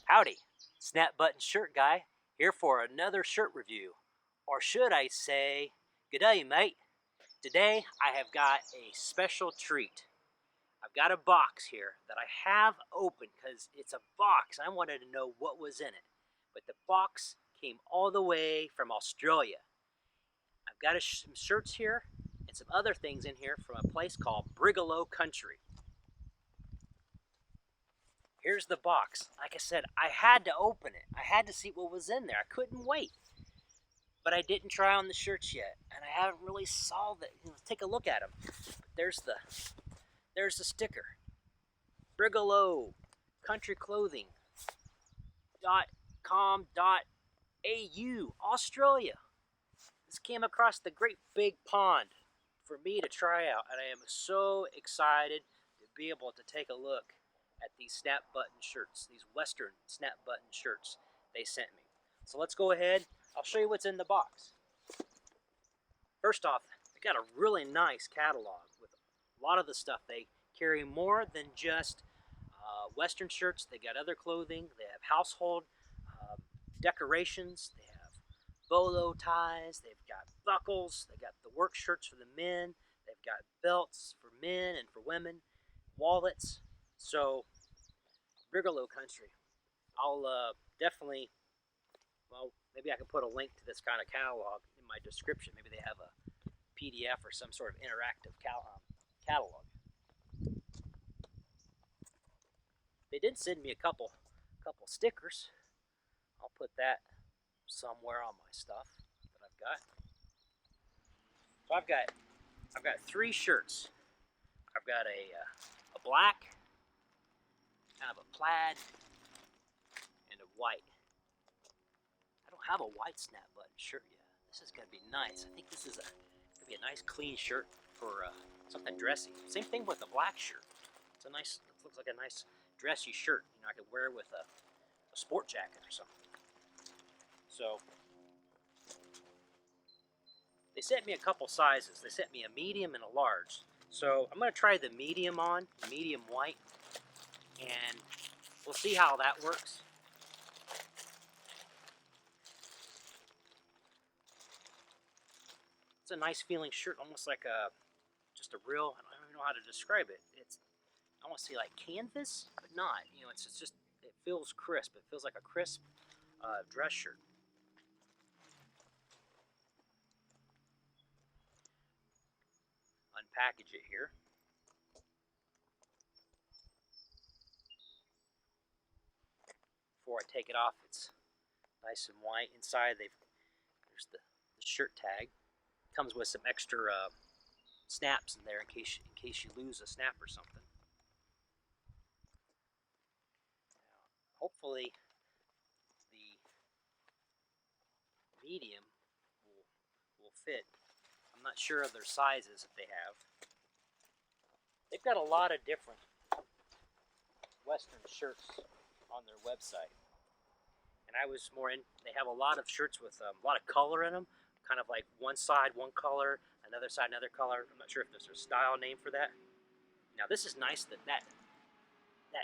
Howdy, Snap Button Shirt Guy here for another shirt review. Or should I say, g'day mate. Today I have got a special treat. I've got a box here that I have open because it's a box. I wanted to know what was in it. But the box came all the way from Australia. I've got some shirts here and some other things in here from a place called Brigalow Country. Here's the box. Like I said, I had to open it. I had to see what was in there. I couldn't wait. But I didn't try on the shirts yet, and I haven't really saw that. Take a look at them. There's the sticker. Brigalow Country Clothing .com.au Australia. This came across the great big pond for me to try out, and I am so excited to be able to take a look at these snap button shirts, these Western snap button shirts they sent me. So let's go ahead. I'll show you what's in the box. First off, they got a really nice catalog with a lot of the stuff. They carry more than just Western shirts. They got other clothing. They have household decorations. They have bolo ties. They've got buckles. They got the work shirts for the men. They've got belts for men and for women, wallets. So, Brigalow Country. I'll definitely, well, maybe I can put a link to this kind of catalog in my description. Maybe they have a PDF or some sort of interactive catalog. They did send me a couple stickers. I'll put that somewhere on my stuff that I've got. So I've got 3 shirts. I've got a black, kind of a plaid, and a white. I don't have a white snap button shirt yet. This is gonna be nice. I think this is gonna be a nice clean shirt for something dressy. Same thing with the black shirt. It's a nice, it looks like a nice dressy shirt. You know, I could wear with a sport jacket or something. So they sent me a couple sizes. They sent me a medium and a large. So I'm gonna try the medium on, medium white, and we'll see how that works. It's a nice feeling shirt, almost like just a real, I don't even know how to describe it. It's, I want to say like canvas, but not. You know, it's just, it feels crisp. It feels like a crisp dress shirt. Unpackage it here. Before I take it off, it's nice and white. Inside, there's the shirt tag. Comes with some extra snaps in there in case you lose a snap or something. Now, hopefully, the medium will fit. I'm not sure of their sizes that they have. They've got a lot of different Western shirts on their website. And I was more in, they have a lot of shirts with a lot of color in them, kind of like one side, one color, another side, another color. I'm not sure if there's a style name for that. Now this is nice that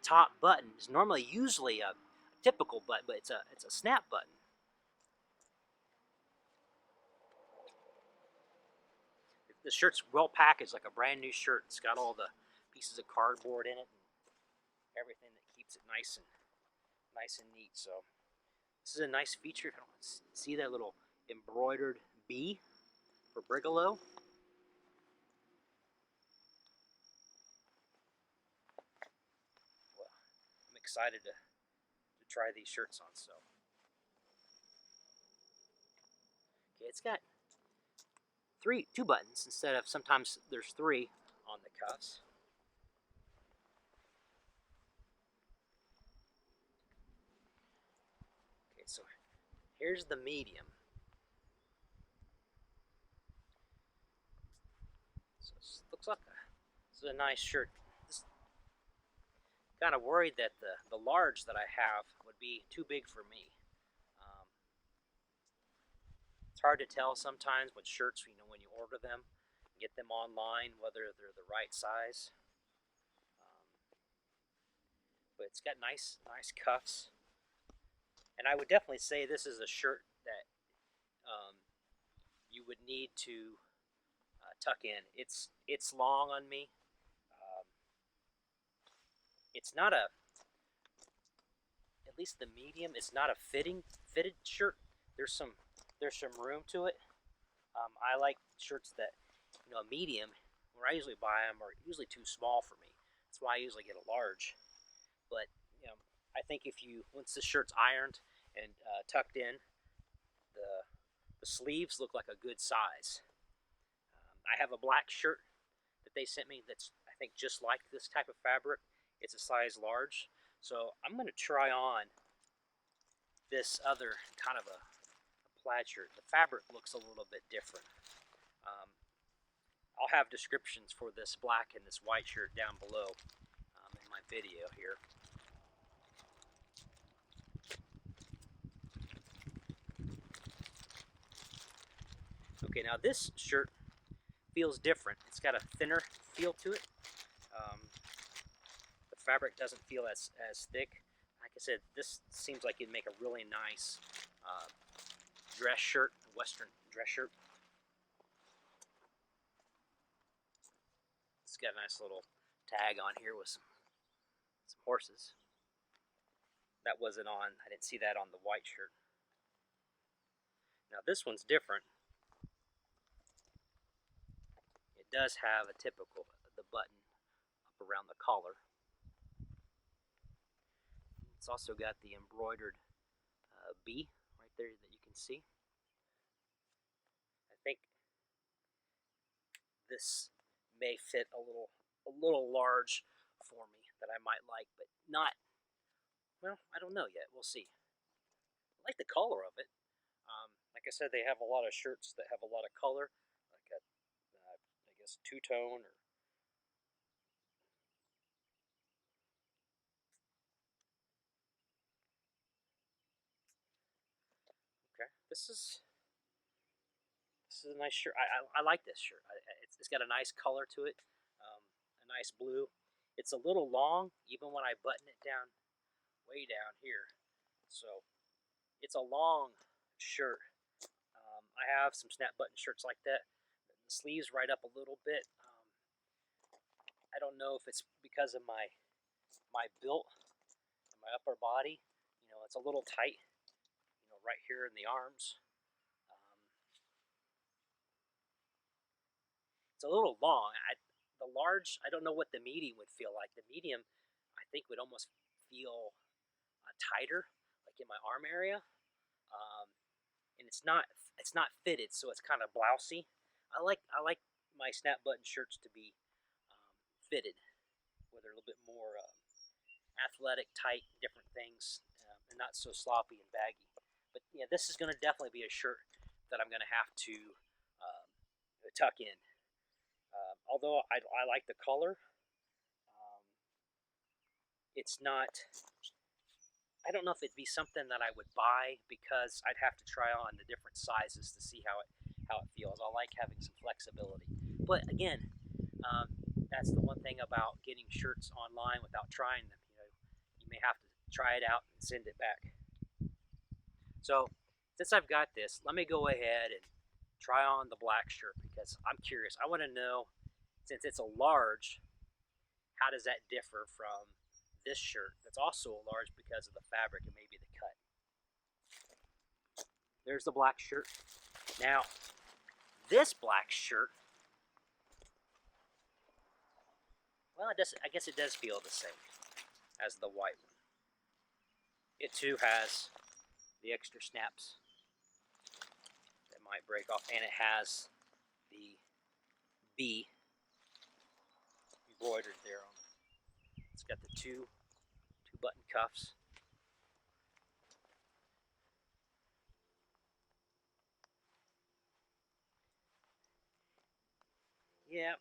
top button is normally usually a typical button, but it's a snap button. The shirt's well packaged, like a brand new shirt. It's got all the pieces of cardboard in it and everything that keeps it nice and neat. So this is a nice feature. If you don't see that little embroidered bee for Brigalow. Well, I'm excited to try these shirts on. So okay, it's got two buttons instead of sometimes there's 3 on the cuffs. Okay, so here's the medium. So it looks like this is a nice shirt. Kind of worried that the large that I have would be too big for me. It's hard to tell sometimes with shirts, you know, when you order them, get them online, whether they're the right size. But it's got nice cuffs. And I would definitely say this is a shirt that you would need to tuck in. It's long on me. Um, it's not a, at least the medium. It's not a fitted shirt. There's some room to it. I like shirts that, a medium. Where I usually buy them are usually too small for me. That's why I usually get a large. But I think if you once the shirt's ironed and tucked in, the sleeves look like a good size. I have a black shirt that they sent me that's I think just like this type of fabric. It's a size large. So I'm going to try on this other kind of a plaid shirt. The fabric looks a little bit different. Um, I'll have descriptions for this black and this white shirt down below in my video here. Okay, now this shirt feels different. It's got a thinner feel to it. The fabric doesn't feel as thick. Like I said, this seems like it'd make a really nice dress shirt, Western dress shirt. It's got a nice little tag on here with some horses. That wasn't on, I didn't see that on the white shirt. Now this one's different. It does have a typical, the button up around the collar. It's also got the embroidered B right there that you can see. I think this may fit a little large for me that I might like, but not, well, I don't know yet. We'll see. I like the color of it. Like I said, they have a lot of shirts that have a lot of color, like a, I guess, two-tone or okay. This is a nice shirt. I like this shirt. It's got a nice color to it, a nice blue. It's a little long, even when I button it down, way down here. So it's a long shirt. I have some snap button shirts like that. The sleeves right up a little bit. I don't know if it's because of my built, my upper body. It's a little tight. Right here in the arms. It's a little long. The large, I don't know what the medium would feel like. The medium, I think, would almost feel tighter, like in my arm area. And it's not fitted, so it's kind of blousy. I like my snap button shirts to be fitted, where they're a little bit more athletic, tight, different things, and not so sloppy and baggy. But yeah, this is going to definitely be a shirt that I'm going to have to tuck in. Although I like the color, it's not. I don't know if it'd be something that I would buy because I'd have to try on the different sizes to see how it feels. I like having some flexibility, but again, that's the one thing about getting shirts online without trying them. You may have to try it out and send it back. So since I've got this, let me go ahead and try on the black shirt because I'm curious. I want to know, since it's a large, how does that differ from this shirt that's also a large because of the fabric and maybe the cut. There's the black shirt. Now, this black shirt, well, I guess it does feel the same as the white one. It too has the extra snaps that might break off, and it has the B embroidered there on it. It's got the two button cuffs. Yeah,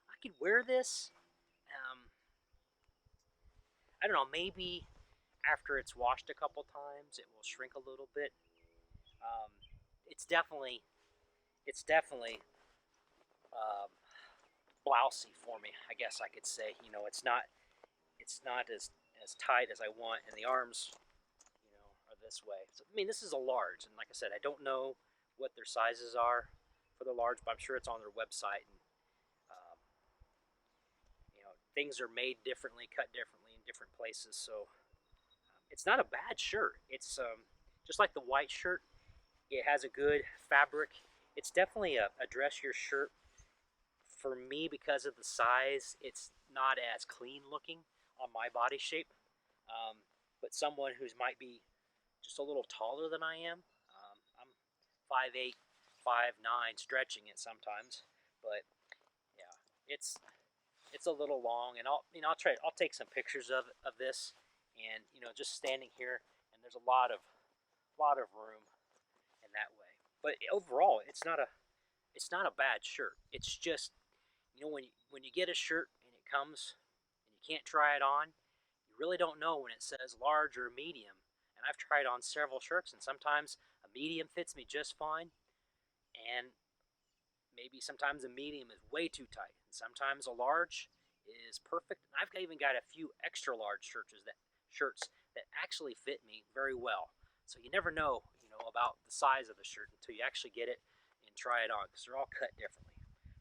I could wear this. I don't know, maybe after it's washed a couple times, it will shrink a little bit. Um, it's definitely um, blousy for me. I guess I could say. It's not as tight as I want, and the arms, are this way. So, I mean, this is a large, and like I said, I don't know what their sizes are for the large, but I'm sure it's on their website. And things are made differently, cut differently in different places. So it's not a bad shirt. It's just like the white shirt. It has a good fabric. It's definitely a dressier shirt for me because of the size. It's not as clean looking on my body shape. But someone who might be just a little taller than I am, I'm 5'8", 5'9", stretching it sometimes. But yeah, it's a little long, and I'll take some pictures of this, and just standing here, and there's a lot of room in that way. But overall, it's not a bad shirt. It's just when you get a shirt and it comes and you can't try it on, you really don't know when it says large or medium. And I've tried on several shirts, and sometimes a medium fits me just fine, and maybe sometimes a medium is way too tight, and sometimes a large is perfect. And I've even got a few extra large shirts that actually fit me very well. So you never know, about the size of the shirt until you actually get it and try it on, because they're all cut differently.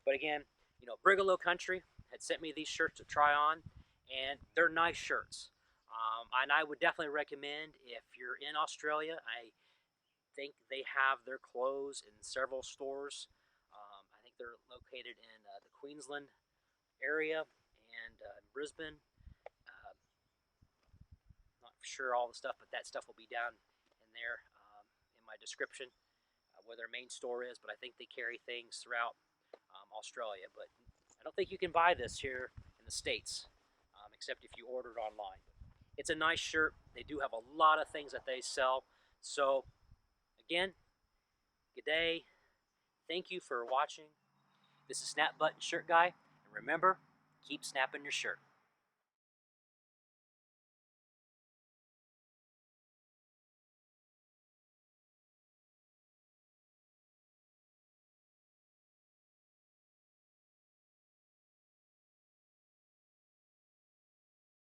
But again, Brigalow Country had sent me these shirts to try on, and they're nice shirts. And I would definitely recommend, if you're in Australia, I think they have their clothes in several stores. I think they're located in the Queensland area and Brisbane. Not sure all the stuff, but that stuff will be down in there in my description where their main store is. But I think they carry things throughout Australia. But I don't think you can buy this here in the States, except if you order it online. It's a nice shirt. They do have a lot of things that they sell. So again, good day. Thank you for watching. This is Snap Button Shirt Guy. And remember, keep snapping your shirt.